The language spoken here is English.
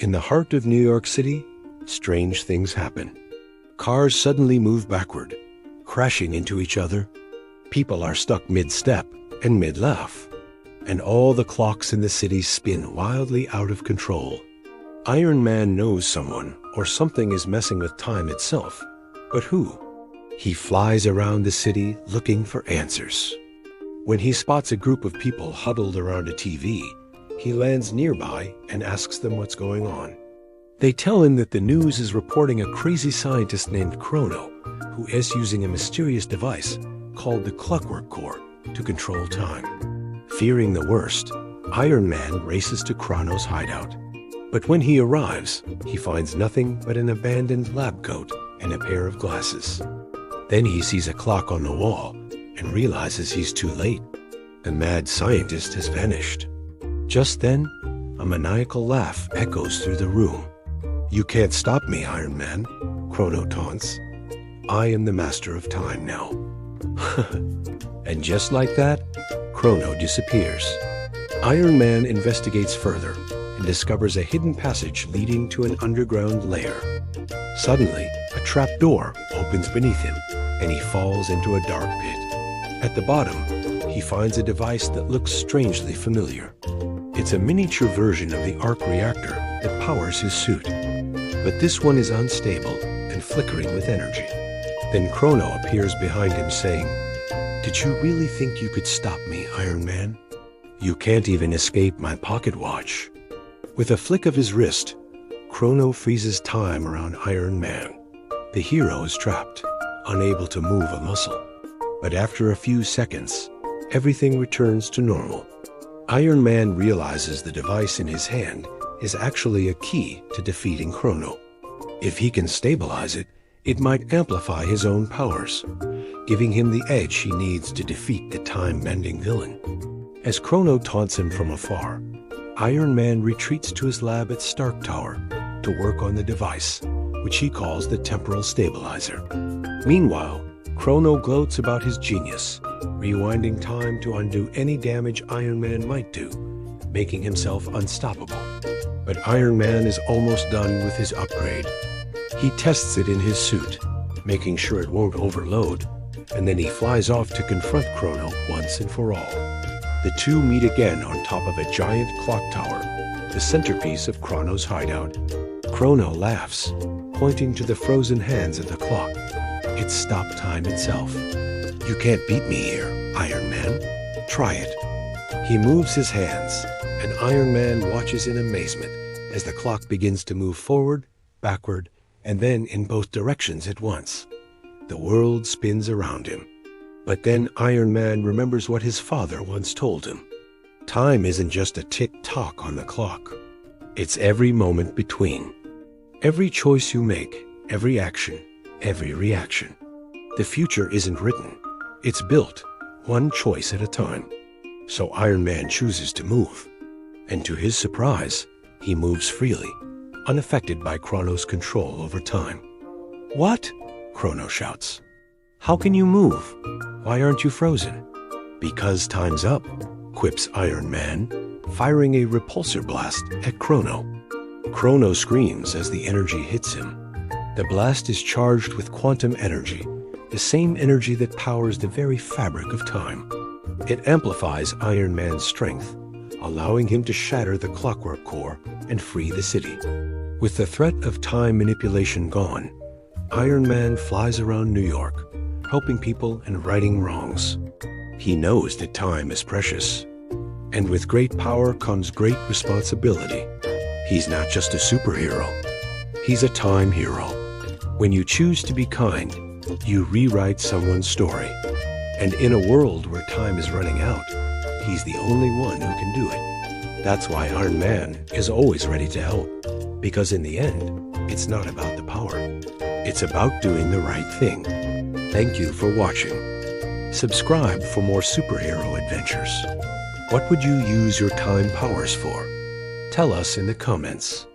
In the heart of New York City, strange things happen. Cars suddenly move backward, crashing into each other. People are stuck mid-step and mid-laugh. And all the clocks in the city spin wildly out of control. Iron Man knows someone or something is messing with time itself. But who? He flies around the city looking for answers. When he spots a group of people huddled around a TV, he lands nearby and asks them what's going on. They tell him that the news is reporting a crazy scientist named Chrono, who is using a mysterious device called the Clockwork Core to control time. Fearing the worst, Iron Man races to Chrono's hideout. But when he arrives, he finds nothing but an abandoned lab coat and a pair of glasses. Then he sees a clock on the wall and realizes he's too late. The mad scientist has vanished. Just then, a maniacal laugh echoes through the room. "You can't stop me, Iron Man," Chrono taunts. "I am the master of time now." And just like that, Chrono disappears. Iron Man investigates further and discovers a hidden passage leading to an underground lair. Suddenly, a trapdoor opens beneath him, and he falls into a dark pit. At the bottom, he finds a device that looks strangely familiar. It's a miniature version of the arc reactor that powers his suit. But this one is unstable and flickering with energy. Then Chrono appears behind him saying, "Did you really think you could stop me, Iron Man? You can't even escape my pocket watch." With a flick of his wrist, Chrono freezes time around Iron Man. The hero is trapped, unable to move a muscle. But after a few seconds, everything returns to normal. Iron Man realizes the device in his hand is actually a key to defeating Chrono. If he can stabilize it, it might amplify his own powers, giving him the edge he needs to defeat the time-bending villain. As Chrono taunts him from afar, Iron Man retreats to his lab at Stark Tower to work on the device, which he calls the temporal stabilizer. Meanwhile, Chrono gloats about his genius, rewinding time to undo any damage Iron Man might do, making himself unstoppable. But Iron Man is almost done with his upgrade. He tests it in his suit, making sure it won't overload, and then he flies off to confront Chrono once and for all. The two meet again on top of a giant clock tower, the centerpiece of Chrono's hideout. Chrono laughs, pointing to the frozen hands of the clock. It's stopped time itself. "You can't beat me here, Iron Man. Try it." He moves his hands, and Iron Man watches in amazement as the clock begins to move forward, backward, and then in both directions at once. The world spins around him. But then Iron Man remembers what his father once told him. Time isn't just a tick-tock on the clock. It's every moment between. Every choice you make, every action, every reaction. The future isn't written. It's built, one choice at a time. So Iron Man chooses to move. And to his surprise, he moves freely, unaffected by Chrono's control over time. "What?" Chrono shouts. "How can you move? Why aren't you frozen?" "Because time's up," quips Iron Man, firing a repulsor blast at Chrono. Chrono screams as the energy hits him. The blast is charged with quantum energy, the same energy that powers the very fabric of time. It amplifies Iron Man's strength, allowing him to shatter the Clockwork Core and free the city. With the threat of time manipulation gone, Iron Man flies around New York, helping people and righting wrongs. He knows that time is precious. And with great power comes great responsibility. He's not just a superhero. He's a time hero. When you choose to be kind, you rewrite someone's story. And in a world where time is running out, he's the only one who can do it. That's why Iron Man is always ready to help. Because in the end, it's not about the power. It's about doing the right thing. Thank you for watching. Subscribe for more superhero adventures. What would you use your time powers for? Tell us in the comments.